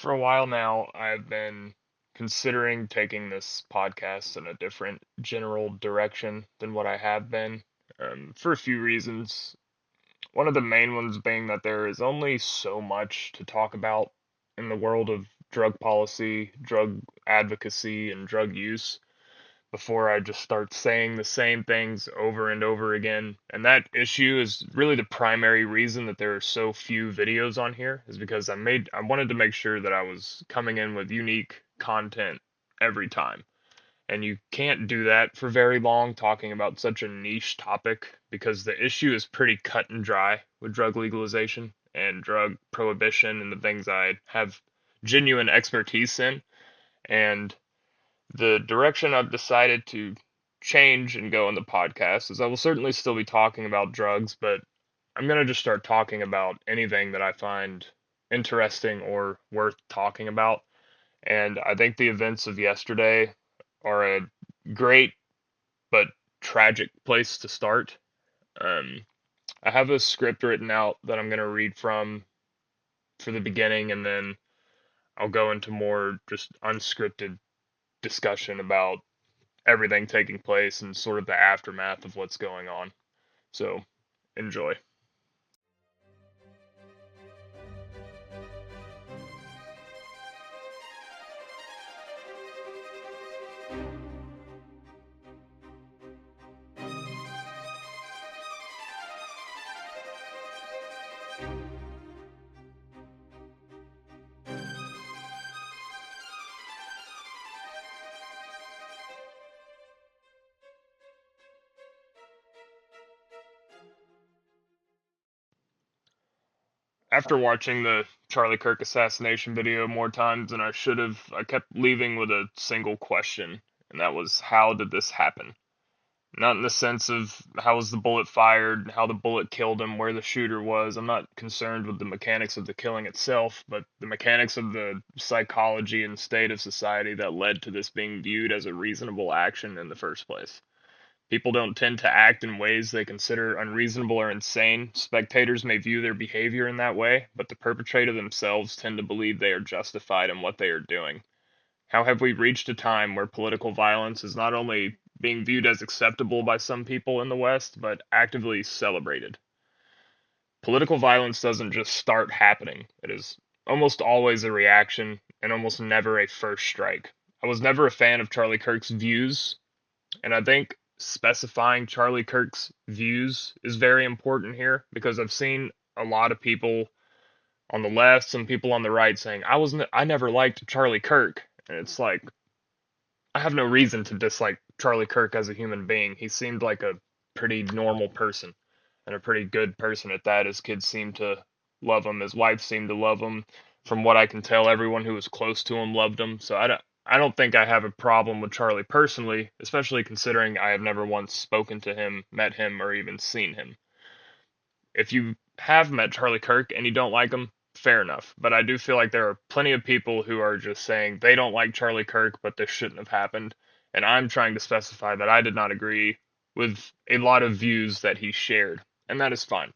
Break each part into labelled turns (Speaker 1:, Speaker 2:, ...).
Speaker 1: For a while now, I've been considering taking this podcast in a different general direction than what I have been, for a few reasons. One of the main ones being that there is only so much to talk about in the world of drug policy, drug advocacy, and drug use before I just start saying the same things over and over again. And that issue is really the primary reason that there are so few videos on here, is because I wanted to make sure that I was coming in with unique content every time. And you can't do that for very long talking about such a niche topic because the issue is pretty cut and dry with drug legalization and drug prohibition and the things I have genuine expertise in. And the direction I've decided to change and go in the podcast is I will certainly still be talking about drugs, but I'm going to just start talking about anything that I find interesting or worth talking about. And I think the events of yesterday are a great but tragic place to start. Um, I have a script written out that I'm going to read from for the beginning, and then I'll go into more just unscripted discussion about everything taking place and sort of the aftermath of what's going on. So, enjoy. After watching the Charlie Kirk assassination video more times than I should have, I kept leaving with a single question, and that was, how did this happen? Not in the sense of how was the bullet fired, how the bullet killed him, where the shooter was. I'm not concerned with the mechanics of the killing itself, but the mechanics of the psychology and state of society that led to this being viewed as a reasonable action in the first place. People don't tend to act in ways they consider unreasonable or insane. Spectators may view their behavior in that way, but the perpetrator themselves tend to believe they are justified in what they are doing. How have we reached a time where political violence is not only being viewed as acceptable by some people in the West, but actively celebrated? Political violence doesn't just start happening, it is almost always a reaction and almost never a first strike. I was never a fan of Charlie Kirk's views, and I think specifying Charlie Kirk's views is very important here because I've seen a lot of people on the left, some people on the right saying I never liked Charlie Kirk, and it's like I have no reason to dislike Charlie Kirk as a human being. He seemed like a pretty normal person and a pretty good person at that. His kids seemed to love him. His wife seemed to love him. From what I can tell, everyone who was close to him loved him. So I don't think I have a problem with Charlie personally, especially considering I have never once spoken to him, met him, or even seen him. If you have met Charlie Kirk and you don't like him, fair enough. But I do feel like there are plenty of people who are just saying they don't like Charlie Kirk, but this shouldn't have happened. And I'm trying to specify that I did not agree with a lot of views that he shared, and that is fine.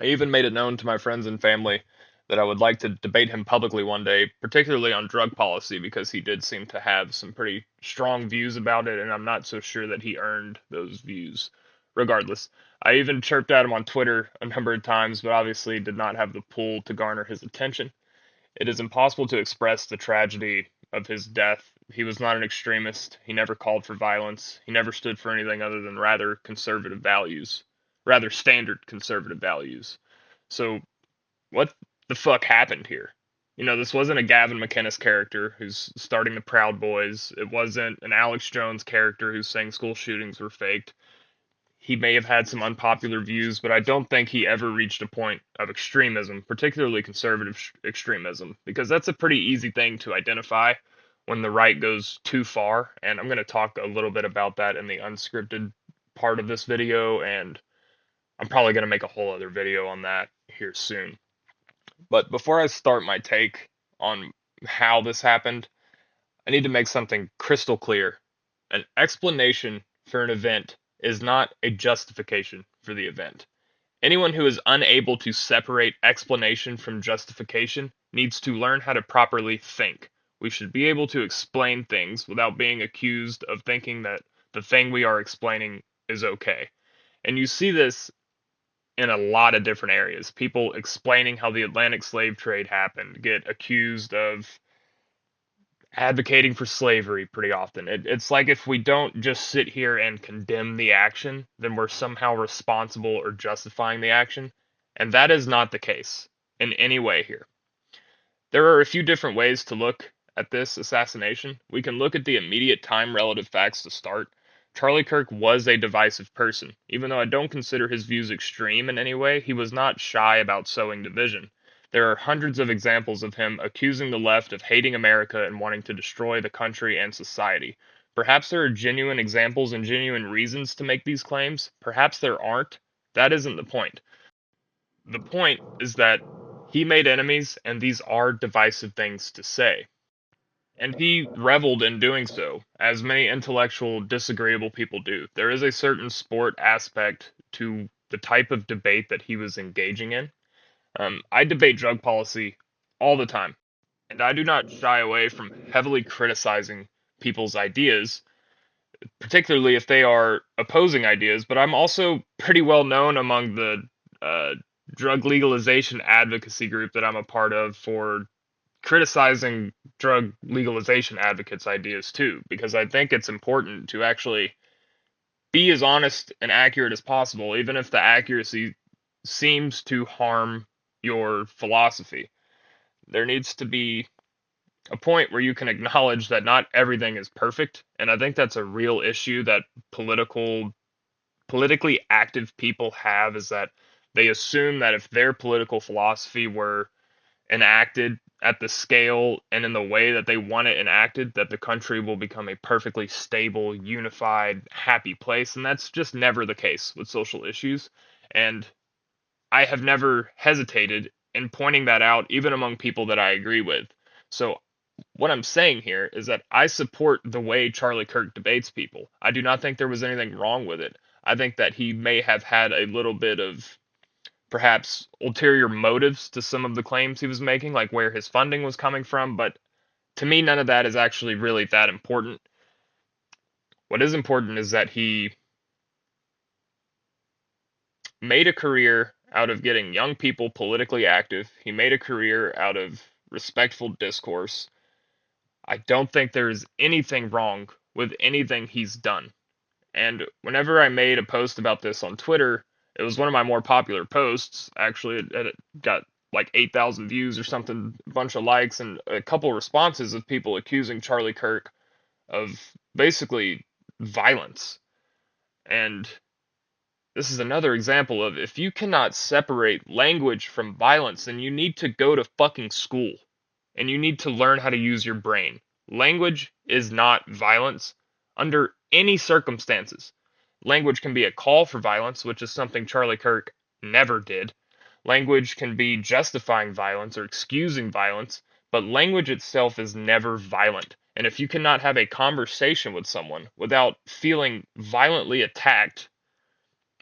Speaker 1: I even made it known to my friends and family that I would like to debate him publicly one day, particularly on drug policy, because he did seem to have some pretty strong views about it, and I'm not so sure that he earned those views. Regardless, I even chirped at him on Twitter a number of times, but obviously did not have the pull to garner his attention. It is impossible to express the tragedy of his death. He was not an extremist. He never called for violence. He never stood for anything other than rather standard conservative values. So, what the fuck happened here? This wasn't a Gavin McInnes character who's starting the Proud Boys. It wasn't an Alex Jones character who's saying school shootings were faked. He may have had some unpopular views, but I don't think he ever reached a point of extremism, particularly conservative extremism, because that's a pretty easy thing to identify when the right goes too far. And I'm going to talk a little bit about that in the unscripted part of this video, and I'm probably going to make a whole other video on that here soon. But before I start my take on how this happened, I need to make something crystal clear. An explanation for an event is not a justification for the event. Anyone who is unable to separate explanation from justification needs to learn how to properly think. We should be able to explain things without being accused of thinking that the thing we are explaining is okay. And you see this in a lot of different areas. People explaining how the Atlantic slave trade happened get accused of advocating for slavery pretty often. It's like if we don't just sit here and condemn the action, then we're somehow responsible or justifying the action. And that is not the case in any way here. There are a few different ways to look at this assassination. We can look at the immediate time relative facts to start. Charlie Kirk was a divisive person. Even though I don't consider his views extreme in any way, he was not shy about sowing division. There are hundreds of examples of him accusing the left of hating America and wanting to destroy the country and society. Perhaps there are genuine examples and genuine reasons to make these claims. Perhaps there aren't. That isn't the point. The point is that he made enemies, and these are divisive things to say. And he reveled in doing so, as many intellectual, disagreeable people do. There is a certain sport aspect to the type of debate that he was engaging in. I debate drug policy all the time, and I do not shy away from heavily criticizing people's ideas, particularly if they are opposing ideas, but I'm also pretty well known among the uh, drug legalization advocacy group that I'm a part of for criticizing drug legalization advocates' ideas too, because I think it's important to actually be as honest and accurate as possible, even if the accuracy seems to harm your philosophy. There needs to be a point where you can acknowledge that not everything is perfect, and I think that's a real issue that politically active people have, is that they assume that if their political philosophy were enacted at the scale and in the way that they want it enacted, that the country will become a perfectly stable, unified, happy place. And that's just never the case with social issues. And I have never hesitated in pointing that out, even among people that I agree with. So, what I'm saying here is that I support the way Charlie Kirk debates people. I do not think there was anything wrong with it. I think that he may have had a little bit of perhaps ulterior motives to some of the claims he was making, like where his funding was coming from, but to me, none of that is actually really that important. What is important is that he made a career out of getting young people politically active. He made a career out of respectful discourse. I don't think there's anything wrong with anything he's done. And whenever I made a post about this on Twitter, it was one of my more popular posts. Actually, it got like 8,000 views or something, a bunch of likes, and a couple responses of people accusing Charlie Kirk of basically violence. And this is another example of, if you cannot separate language from violence, then you need to go to fucking school. And you need to learn how to use your brain. Language is not violence under any circumstances. Language can be a call for violence, which is something Charlie Kirk never did. Language can be justifying violence or excusing violence, but language itself is never violent. And if you cannot have a conversation with someone without feeling violently attacked,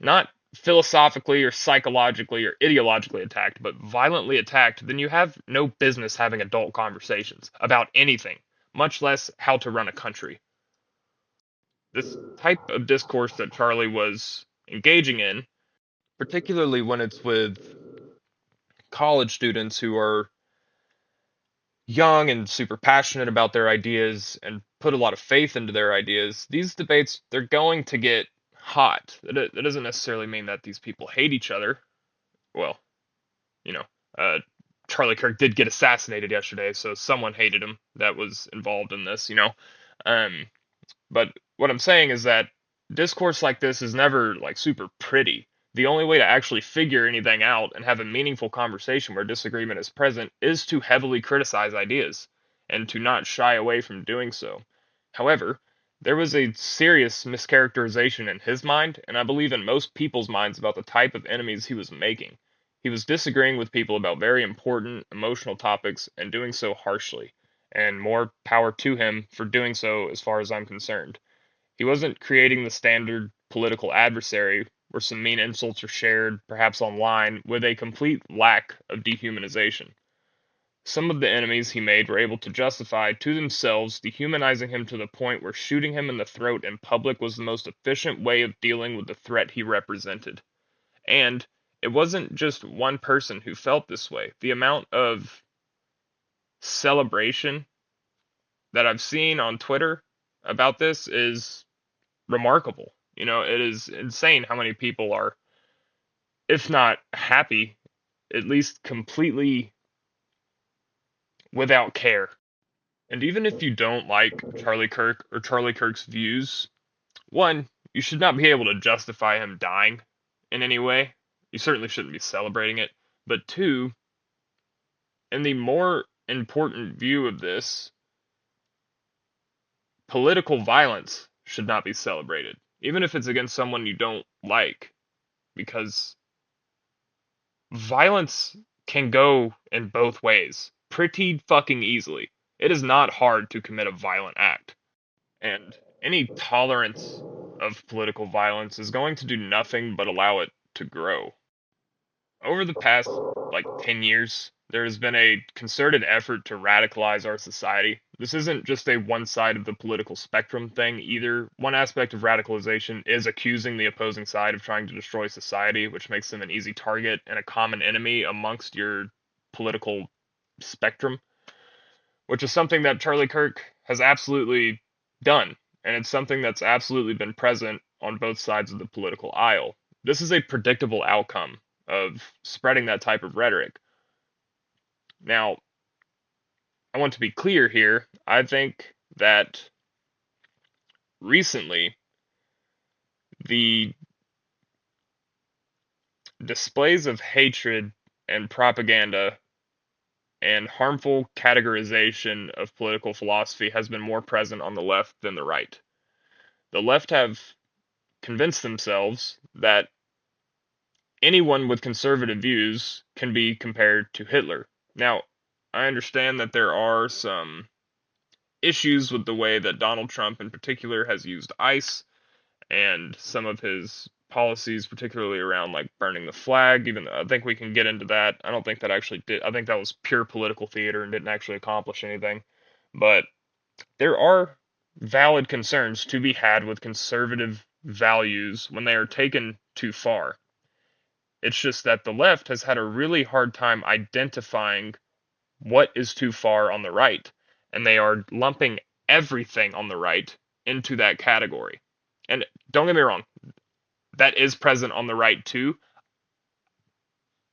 Speaker 1: not philosophically or psychologically or ideologically attacked, but violently attacked, then you have no business having adult conversations about anything, much less how to run a country. This type of discourse that Charlie was engaging in, particularly when it's with college students who are young and super passionate about their ideas and put a lot of faith into their ideas, these debates, they're going to get hot. That doesn't necessarily mean that these people hate each other. Well, you know, Charlie Kirk did get assassinated yesterday, so someone hated him that was involved in this, you know. But what I'm saying is that discourse like this is never like super pretty. The only way to actually figure anything out and have a meaningful conversation where disagreement is present is to heavily criticize ideas and to not shy away from doing so. However, there was a serious mischaracterization in his mind, and I believe in most people's minds, about the type of enemies he was making. He was disagreeing with people about very important emotional topics and doing so harshly, and more power to him for doing so as far as I'm concerned. He wasn't creating the standard political adversary where some mean insults are shared, perhaps online, with a complete lack of dehumanization. Some of the enemies he made were able to justify to themselves dehumanizing him to the point where shooting him in the throat in public was the most efficient way of dealing with the threat he represented. And it wasn't just one person who felt this way. The amount of celebration that I've seen on Twitter about this is remarkable. It is insane how many people are, if not happy, at least completely without care. And even if you don't like Charlie Kirk or Charlie Kirk's views, one, you should not be able to justify him dying in any way. You certainly shouldn't be celebrating it. But two, in the more important view of this, political violence should not be celebrated, even if it's against someone you don't like, because violence can go in both ways pretty fucking easily. It is not hard to commit a violent act, and any tolerance of political violence is going to do nothing but allow it to grow. Over the past, 10 years, there has been a concerted effort to radicalize our society. This isn't just a one side of the political spectrum thing either. One aspect of radicalization is accusing the opposing side of trying to destroy society, which makes them an easy target and a common enemy amongst your political spectrum, which is something that Charlie Kirk has absolutely done, and it's something that's absolutely been present on both sides of the political aisle. This is a predictable outcome of spreading that type of rhetoric. Now, I want to be clear here. I think that recently the displays of hatred and propaganda and harmful categorization of political philosophy has been more present on the left than the right. The left have convinced themselves that anyone with conservative views can be compared to Hitler. Now, I understand that there are some issues with the way that Donald Trump in particular has used ICE and some of his policies, particularly around burning the flag, even though I think we can get into that. I don't think that actually did. I think that was pure political theater and didn't actually accomplish anything. But there are valid concerns to be had with conservative values when they are taken too far. It's just that the left has had a really hard time identifying what is too far on the right, and they are lumping everything on the right into that category. And don't get me wrong, that is present on the right too.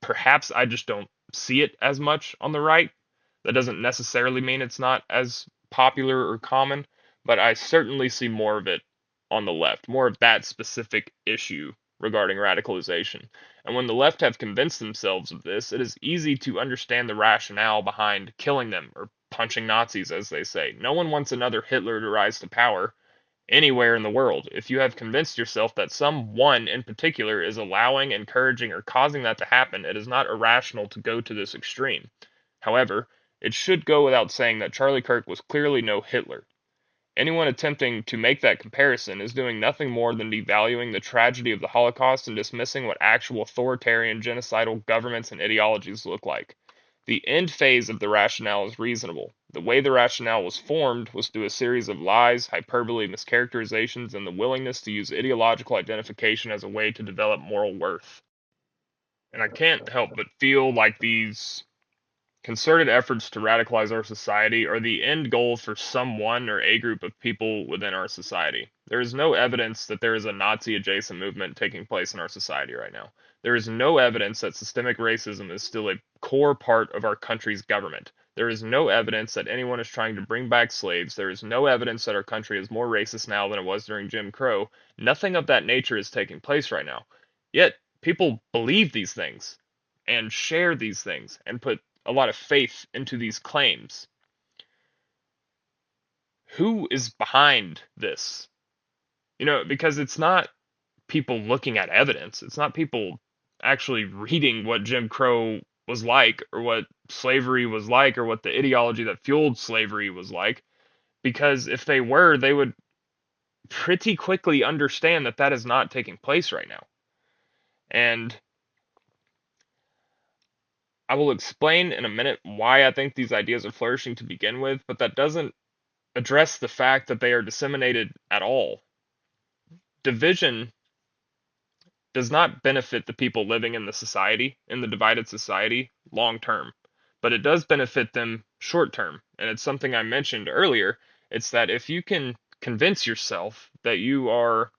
Speaker 1: Perhaps I just don't see it as much on the right. That doesn't necessarily mean it's not as popular or common, but I certainly see more of it on the left, more of that specific issue regarding radicalization. And when the left have convinced themselves of this, it is easy to understand the rationale behind killing them or punching Nazis, as they say. No one wants another Hitler to rise to power anywhere in the world. If you have convinced yourself that someone in particular is allowing, encouraging, or causing that to happen, it is not irrational to go to this extreme. However, it should go without saying that Charlie Kirk was clearly no Hitler. Anyone attempting to make that comparison is doing nothing more than devaluing the tragedy of the Holocaust and dismissing what actual authoritarian genocidal governments and ideologies look like. The end phase of the rationale is reasonable. The way the rationale was formed was through a series of lies, hyperbole, mischaracterizations, and the willingness to use ideological identification as a way to develop moral worth. And I can't help but feel like these concerted efforts to radicalize our society are the end goal for someone or a group of people within our society. There is no evidence that there is a Nazi-adjacent movement taking place in our society right now. There is no evidence that systemic racism is still a core part of our country's government. There is no evidence that anyone is trying to bring back slaves. There is no evidence that our country is more racist now than it was during Jim Crow. Nothing of that nature is taking place right now. Yet, people believe these things and share these things and put a lot of faith into these claims. Who is behind this? Because it's not people looking at evidence. It's not people actually reading what Jim Crow was like or what slavery was like or what the ideology that fueled slavery was like. Because if they were, they would pretty quickly understand that that is not taking place right now. And I will explain in a minute why I think these ideas are flourishing to begin with, but that doesn't address the fact that they are disseminated at all. Division does not benefit the people living in the divided society, long term, but it does benefit them short term. And it's something I mentioned earlier. It's that if you can convince yourself that you are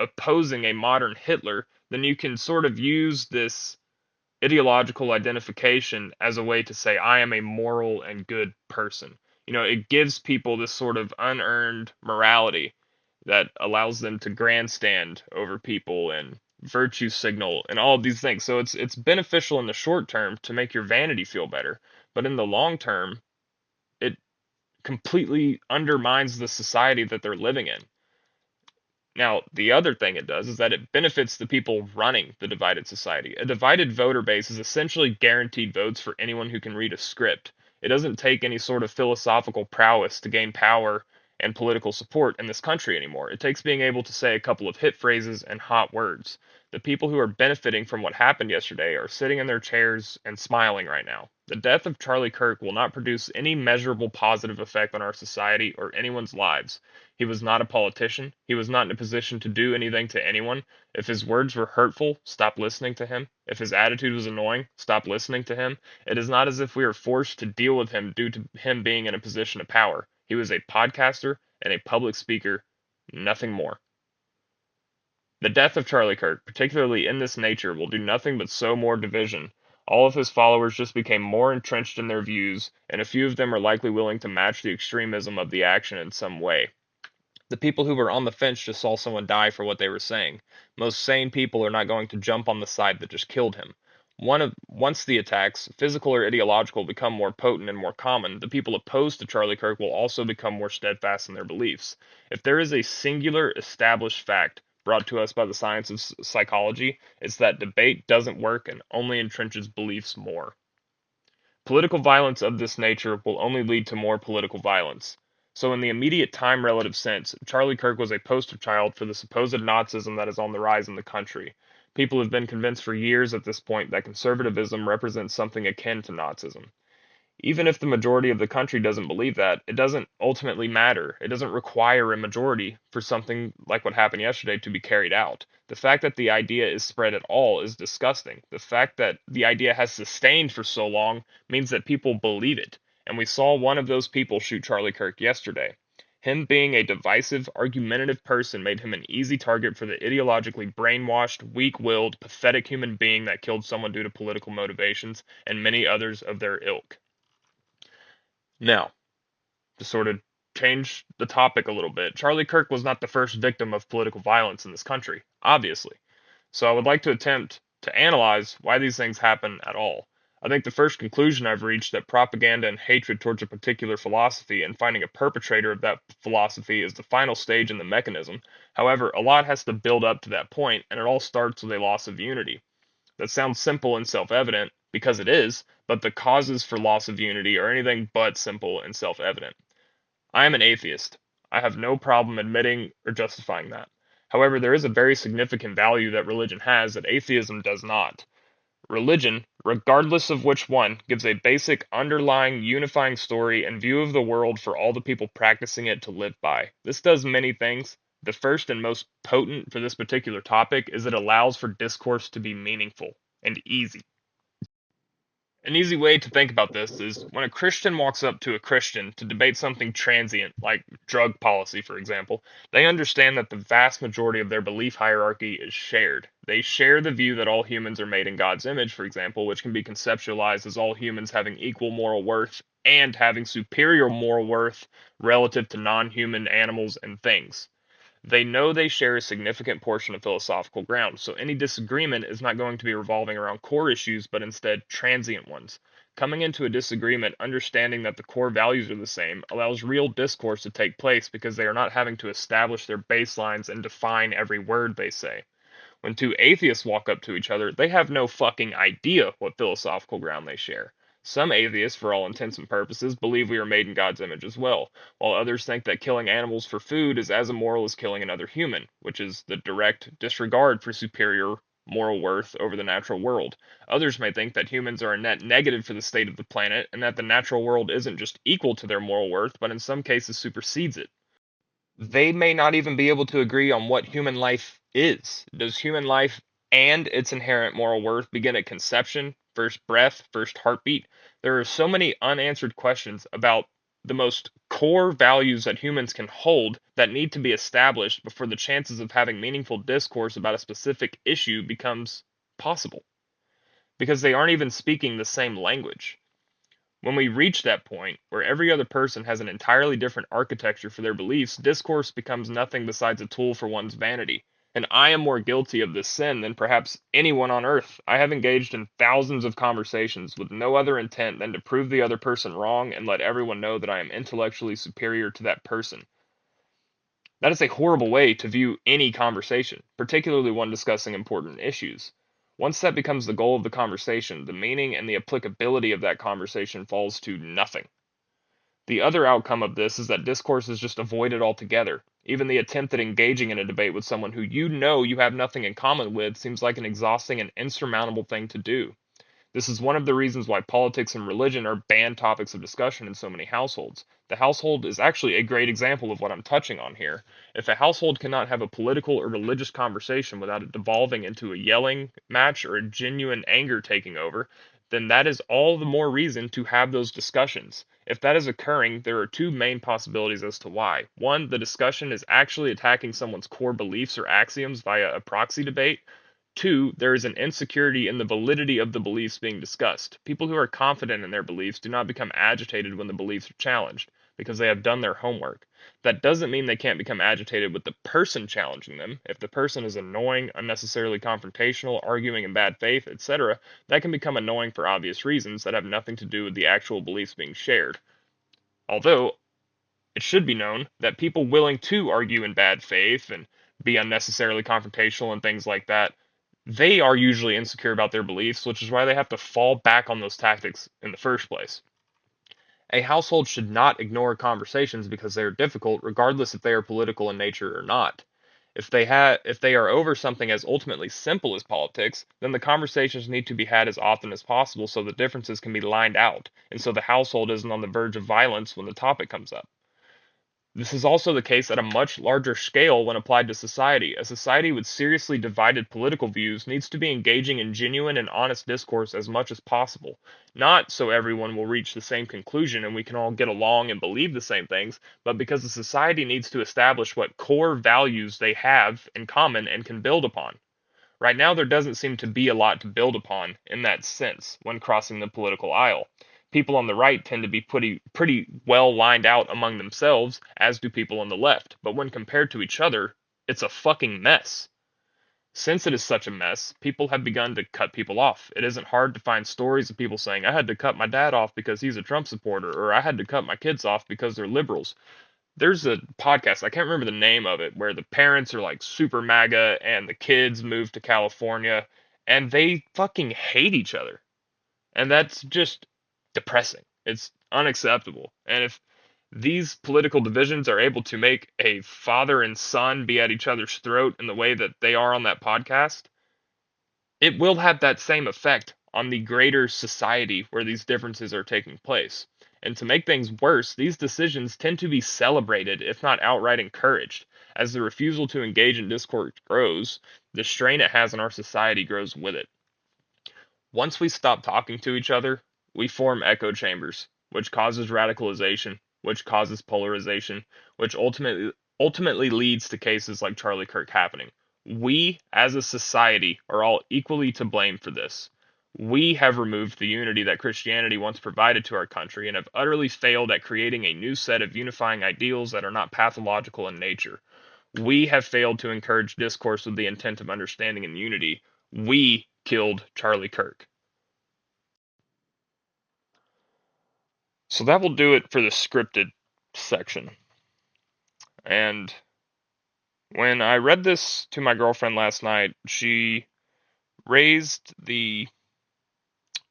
Speaker 1: opposing a modern Hitler, then you can sort of use this ideological identification as a way to say, I am a moral and good person. It gives people this sort of unearned morality that allows them to grandstand over people and virtue signal and all of these things. So it's beneficial in the short term to make your vanity feel better, but in the long term, it completely undermines the society that they're living in. Now, the other thing it does is that it benefits the people running the divided society. A divided voter base is essentially guaranteed votes for anyone who can read a script. It doesn't take any sort of philosophical prowess to gain power and political support in this country anymore. It takes being able to say a couple of hit phrases and hot words. The people who are benefiting from what happened yesterday are sitting in their chairs and smiling right now. The death of Charlie Kirk will not produce any measurable positive effect on our society or anyone's lives. He was not a politician. He was not in a position to do anything to anyone. If his words were hurtful, stop listening to him. If his attitude was annoying, stop listening to him. It is not as if we are forced to deal with him due to him being in a position of power. He was a podcaster and a public speaker, nothing more. The death of Charlie Kirk, particularly in this nature, will do nothing but sow more division. All of his followers just became more entrenched in their views, and a few of them are likely willing to match the extremism of the action in some way. The people who were on the fence just saw someone die for what they were saying. Most sane people are not going to jump on the side that just killed him. Once the attacks, physical or ideological, become more potent and more common, the people opposed to Charlie Kirk will also become more steadfast in their beliefs. If there is a singular established fact brought to us by the science of psychology, it's that debate doesn't work and only entrenches beliefs more. Political violence of this nature will only lead to more political violence. So, in the immediate time relative sense, Charlie Kirk was a poster child for the supposed Nazism that is on the rise in the country. People have been convinced for years at this point that conservatism represents something akin to Nazism. Even if the majority of the country doesn't believe that, it doesn't ultimately matter. It doesn't require a majority for something like what happened yesterday to be carried out. The fact that the idea is spread at all is disgusting. The fact that the idea has sustained for so long means that people believe it. And we saw one of those people shoot Charlie Kirk yesterday. Him being a divisive, argumentative person made him an easy target for the ideologically brainwashed, weak-willed, pathetic human being that killed someone due to political motivations and many others of their ilk. Now, to sort of change the topic a little bit, Charlie Kirk was not the first victim of political violence in this country, obviously. So I would like to attempt to analyze why these things happen at all. I think the first conclusion I've reached that propaganda and hatred towards a particular philosophy and finding a perpetrator of that philosophy is the final stage in the mechanism. However, a lot has to build up to that point, and it all starts with a loss of unity. That sounds simple and self-evident, because it is, but the causes for loss of unity are anything but simple and self-evident. I am an atheist. I have no problem admitting or justifying that. However, there is a very significant value that religion has that atheism does not. Religion, regardless of which one, gives a basic, underlying, unifying story and view of the world for all the people practicing it to live by. This does many things. The first and most potent for this particular topic is it allows for discourse to be meaningful and easy. An easy way to think about this is when a Christian walks up to a Christian to debate something transient, like drug policy, for example, they understand that the vast majority of their belief hierarchy is shared. They share the view that all humans are made in God's image, for example, which can be conceptualized as all humans having equal moral worth and having superior moral worth relative to non human animals and things. They know they share a significant portion of philosophical ground, so any disagreement is not going to be revolving around core issues, but instead transient ones. Coming into a disagreement, understanding that the core values are the same, allows real discourse to take place because they are not having to establish their baselines and define every word they say. When two atheists walk up to each other, they have no fucking idea what philosophical ground they share. Some atheists, for all intents and purposes, believe we are made in God's image as well, while others think that killing animals for food is as immoral as killing another human, which is the direct disregard for superior moral worth over the natural world. Others may think that humans are a net negative for the state of the planet, and that the natural world isn't just equal to their moral worth, but in some cases supersedes it. They may not even be able to agree on what human life is. Does human life and its inherent moral worth begin at conception, first breath, first heartbeat? There are so many unanswered questions about the most core values that humans can hold that need to be established before the chances of having meaningful discourse about a specific issue becomes possible, because they aren't even speaking the same language. When we reach that point, where every other person has an entirely different architecture for their beliefs, discourse becomes nothing besides a tool for one's vanity. And I am more guilty of this sin than perhaps anyone on earth. I have engaged in thousands of conversations with no other intent than to prove the other person wrong and let everyone know that I am intellectually superior to that person. That is a horrible way to view any conversation, particularly one discussing important issues. Once that becomes the goal of the conversation, the meaning and the applicability of that conversation falls to nothing. The other outcome of this is that discourse is just avoided altogether. Even the attempt at engaging in a debate with someone who you know you have nothing in common with seems like an exhausting and insurmountable thing to do. This is one of the reasons why politics and religion are banned topics of discussion in so many households. The household is actually a great example of what I'm touching on here. If a household cannot have a political or religious conversation without it devolving into a yelling match or a genuine anger taking over, then that is all the more reason to have those discussions. If that is occurring, there are two main possibilities as to why. One, the discussion is actually attacking someone's core beliefs or axioms via a proxy debate. Two, there is an insecurity in the validity of the beliefs being discussed. People who are confident in their beliefs do not become agitated when the beliefs are challenged, because they have done their homework. That doesn't mean they can't become agitated with the person challenging them. If the person is annoying, unnecessarily confrontational, arguing in bad faith, etc., that can become annoying for obvious reasons that have nothing to do with the actual beliefs being shared. Although, it should be known that people willing to argue in bad faith and be unnecessarily confrontational and things like that, they are usually insecure about their beliefs, which is why they have to fall back on those tactics in the first place. A household should not ignore conversations because they are difficult, regardless if they are political in nature or not. If they are over something as ultimately simple as politics, then the conversations need to be had as often as possible so the differences can be lined out, and so the household isn't on the verge of violence when the topic comes up. This is also the case at a much larger scale when applied to society. A society with seriously divided political views needs to be engaging in genuine and honest discourse as much as possible. Not so everyone will reach the same conclusion and we can all get along and believe the same things, but because the society needs to establish what core values they have in common and can build upon. Right now, there doesn't seem to be a lot to build upon in that sense when crossing the political aisle. People on the right tend to be pretty well lined out among themselves, as do people on the left, but when compared to each other, it's a fucking mess. Since it is such a mess, people have begun to cut people off. It isn't hard to find stories of people saying, I had to cut my dad off because he's a Trump supporter, or I had to cut my kids off because they're liberals. There's a podcast, I can't remember the name of it, where the parents are like super MAGA and the kids move to California and they fucking hate each other. And that's just depressing. It's unacceptable. And if these political divisions are able to make a father and son be at each other's throat in the way that they are on that podcast, it will have that same effect on the greater society where these differences are taking place. And to make things worse, these decisions tend to be celebrated, if not outright encouraged. As the refusal to engage in discourse grows, the strain it has on our society grows with it. Once we stop talking to each other, we form echo chambers, which causes radicalization, which causes polarization, which ultimately leads to cases like Charlie Kirk happening. We, as a society, are all equally to blame for this. We have removed the unity that Christianity once provided to our country and have utterly failed at creating a new set of unifying ideals that are not pathological in nature. We have failed to encourage discourse with the intent of understanding and unity. We killed Charlie Kirk. So that will do it for the scripted section. And when I read this to my girlfriend last night, she raised the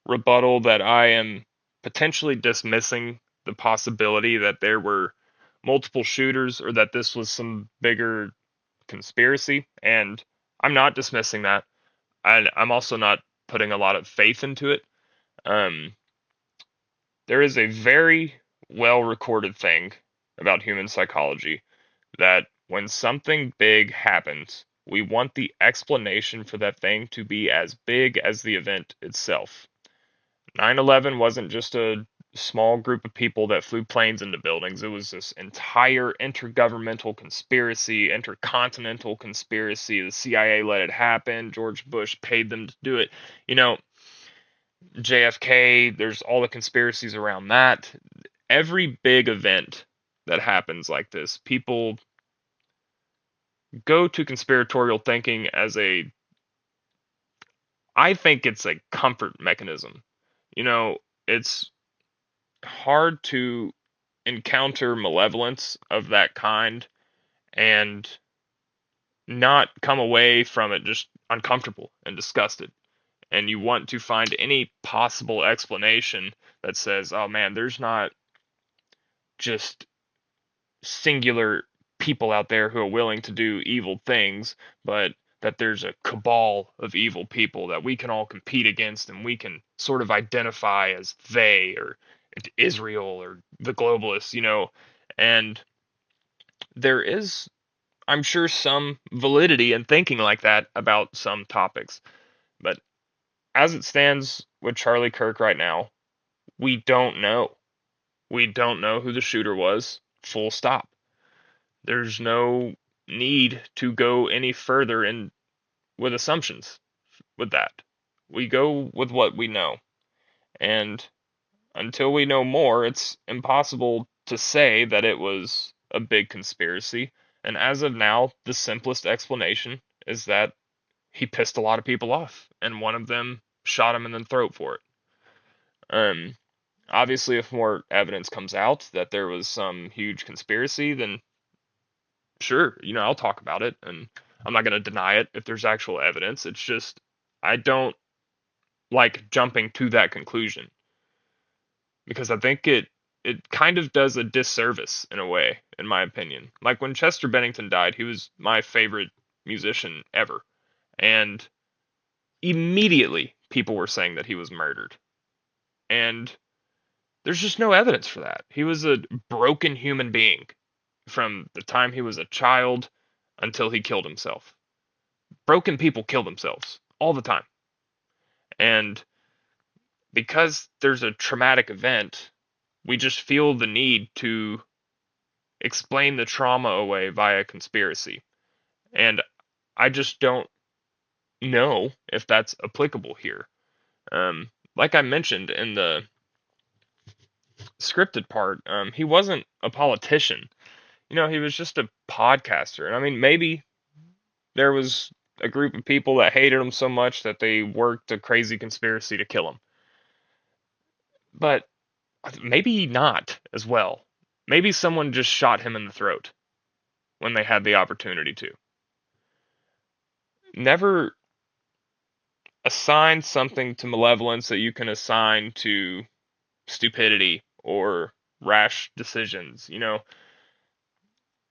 Speaker 1: rebuttal that I am potentially dismissing the possibility that there were multiple shooters or that this was some bigger conspiracy. And I'm not dismissing that. I'm also not putting a lot of faith into it. Um, there is a very well recorded thing about human psychology that when something big happens, we want the explanation for that thing to be as big as the event itself. 9/11 wasn't just a small group of people that flew planes into buildings. It was this entire intergovernmental conspiracy, intercontinental conspiracy. The CIA let it happen. George Bush paid them to do it. You know, JFK, there's all the conspiracies around that. Every big event that happens like this, people go to conspiratorial thinking as I think it's a comfort mechanism. You know, it's hard to encounter malevolence of that kind and not come away from it just uncomfortable and disgusted. And you want to find any possible explanation that says, oh man, there's not just singular people out there who are willing to do evil things, but that there's a cabal of evil people that we can all compete against and we can sort of identify as they or Israel or the globalists, and there is, I'm sure, some validity in thinking like that about some topics. But as it stands with Charlie Kirk right now, we don't know. We don't know who the shooter was, full stop. There's no need to go any further in with assumptions with that. We go with what we know. And until we know more, it's impossible to say that it was a big conspiracy. And as of now, the simplest explanation is that he pissed a lot of people off, and one of them shot him in the throat for it. Um, Obviously, if more evidence comes out that there was some huge conspiracy, then sure, I'll talk about it, and I'm not going to deny it if there's actual evidence. It's just, I don't like jumping to that conclusion because I think it kind of does a disservice in a way, in my opinion. Like when Chester Bennington died, he was my favorite musician ever, and immediately people were saying that he was murdered. And there's just no evidence for that. He was a broken human being from the time he was a child until he killed himself. Broken people kill themselves all the time. And because there's a traumatic event, we just feel the need to explain the trauma away via conspiracy. And I just don't know if that's applicable here. Like I mentioned in the scripted part, he wasn't a politician. He was just a podcaster. And I mean, maybe there was a group of people that hated him so much that they worked a crazy conspiracy to kill him. But maybe not as well. Maybe someone just shot him in the throat when they had the opportunity to. Never assign something to malevolence that you can assign to stupidity or rash decisions.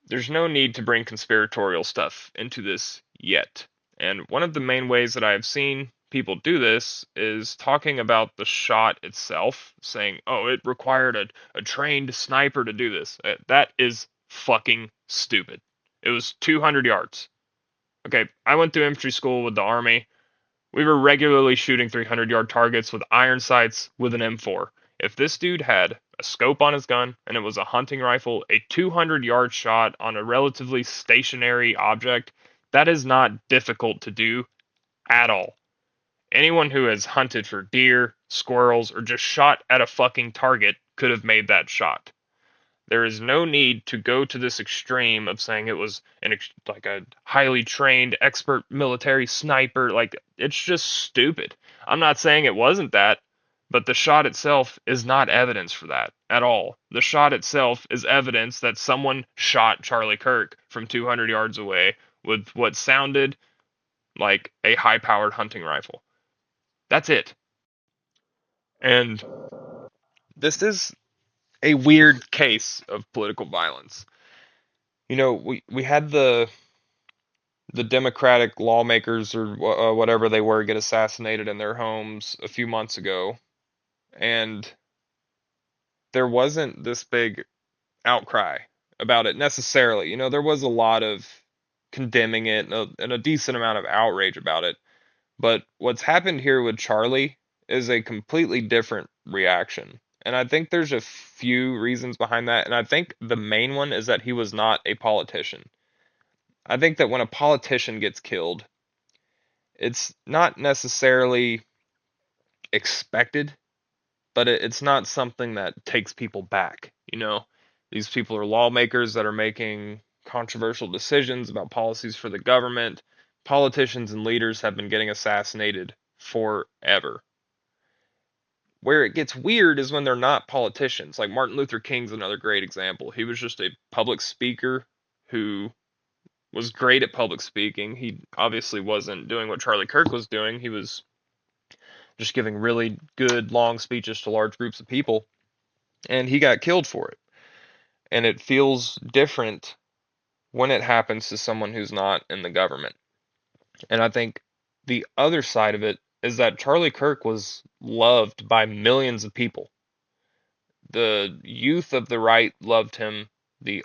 Speaker 1: There's no need to bring conspiratorial stuff into this yet. And one of the main ways that I've seen people do this is talking about the shot itself, saying, oh, it required a trained sniper to do this. That is fucking stupid. It was 200 yards. Okay, I went to infantry school with the Army. We were regularly shooting 300-yard targets with iron sights with an M4. If this dude had a scope on his gun and it was a hunting rifle, a 200-yard shot on a relatively stationary object, that is not difficult to do at all. Anyone who has hunted for deer, squirrels, or just shot at a fucking target could have made that shot. There is no need to go to this extreme of saying it was like a highly trained expert military sniper. Like, it's just stupid. I'm not saying it wasn't that, but the shot itself is not evidence for that at all. The shot itself is evidence that someone shot Charlie Kirk from 200 yards away with what sounded like a high-powered hunting rifle. That's it. And this is a weird case of political violence. We had the the Democratic lawmakers or whatever they were get assassinated in their homes a few months ago, and there wasn't this big outcry about it necessarily. There was a lot of condemning it and a decent amount of outrage about it. But what's happened here with Charlie is a completely different reaction. And I think there's a few reasons behind that. And I think the main one is that he was not a politician. I think that when a politician gets killed, it's not necessarily expected, but it's not something that takes people back. These people are lawmakers that are making controversial decisions about policies for the government. Politicians and leaders have been getting assassinated forever. Where it gets weird is when they're not politicians. Like Martin Luther King's another great example. He was just a public speaker who was great at public speaking. He obviously wasn't doing what Charlie Kirk was doing. He was just giving really good long speeches to large groups of people, and he got killed for it. And it feels different when it happens to someone who's not in the government. And I think the other side of it is that Charlie Kirk was loved by millions of people. The youth of the right loved him. The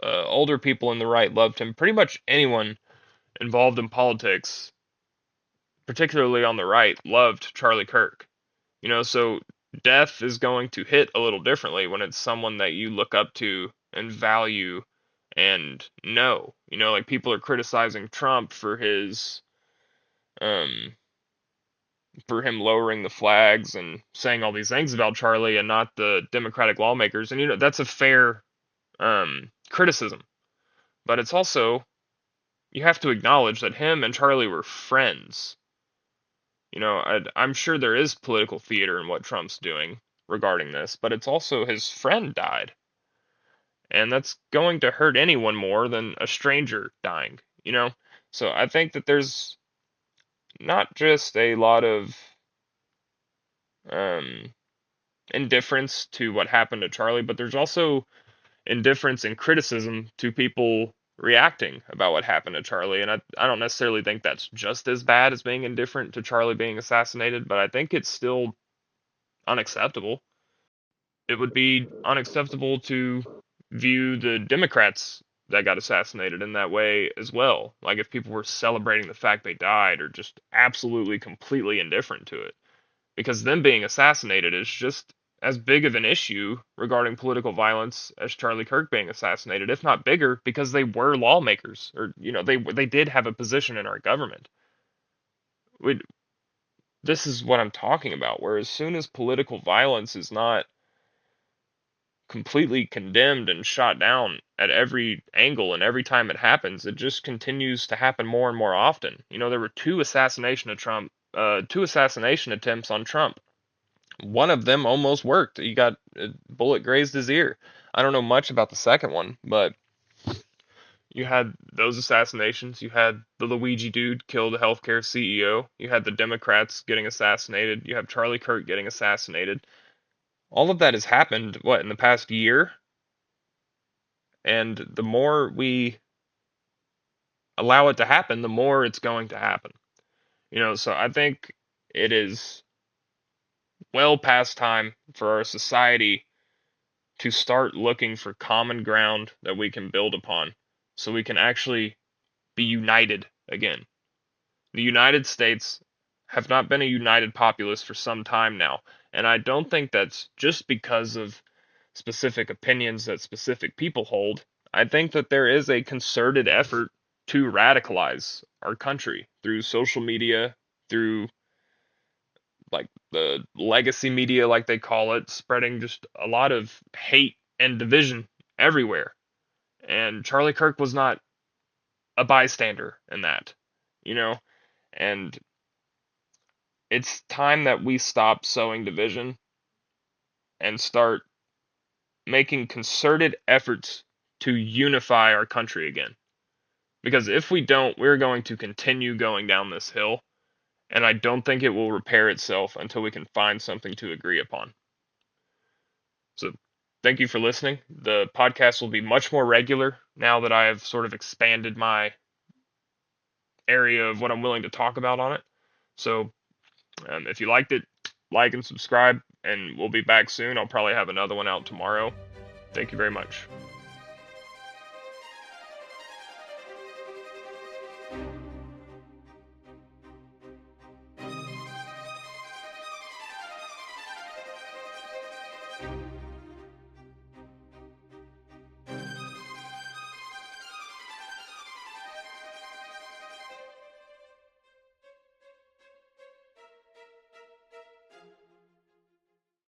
Speaker 1: older people in the right loved him. Pretty much anyone involved in politics, particularly on the right, loved Charlie Kirk. So death is going to hit a little differently when it's someone that you look up to and value and know. Like people are criticizing Trump um for him lowering the flags and saying all these things about Charlie and not the Democratic lawmakers. And that's a fair criticism. But it's also, you have to acknowledge that him and Charlie were friends. I'm sure there is political theater in what Trump's doing regarding this, but it's also his friend died. And that's going to hurt anyone more than a stranger dying. So I think that there's not just a lot of um, indifference to what happened to Charlie, but there's also indifference and criticism to people reacting about what happened to Charlie. And I don't necessarily think that's just as bad as being indifferent to Charlie being assassinated, but I think it's still unacceptable. It would be unacceptable to view the Democrats that got assassinated in that way as well. Like if people were celebrating the fact they died or just absolutely completely indifferent to it. Because them being assassinated is just as big of an issue regarding political violence as Charlie Kirk being assassinated, if not bigger, because they were lawmakers, or they did have a position in our government. We, this is what I'm talking about. Where as soon as political violence is not completely condemned and shot down at every angle and every time it happens, it just continues to happen more and more often. There were two assassination attempts on Trump. One of them almost worked. He got a bullet grazed his ear. I don't know much about the second one, but you had those assassinations. You had the Luigi dude kill the healthcare CEO. You had the Democrats getting assassinated. You have Charlie Kirk getting assassinated. All of that has happened, in the past year? And the more we allow it to happen, the more it's going to happen. So I think it is well past time for our society to start looking for common ground that we can build upon so we can actually be united again. The United States have not been a united populace for some time now, and I don't think that's just because of specific opinions that specific people hold. I think that there is a concerted effort to radicalize our country through social media, through like the legacy media, like they call it, spreading just a lot of hate and division everywhere. And Charlie Kirk was not a bystander in that, you know? And it's time that we stop sowing division and start making concerted efforts to unify our country again. Because if we don't, we're going to continue going down this hill, and I don't think it will repair itself until we can find something to agree upon. So, thank you for listening. The podcast will be much more regular now that I have sort of expanded my area of what I'm willing to talk about on it. So if you liked it, like and subscribe, and we'll be back soon. I'll probably have another one out tomorrow. Thank you very much.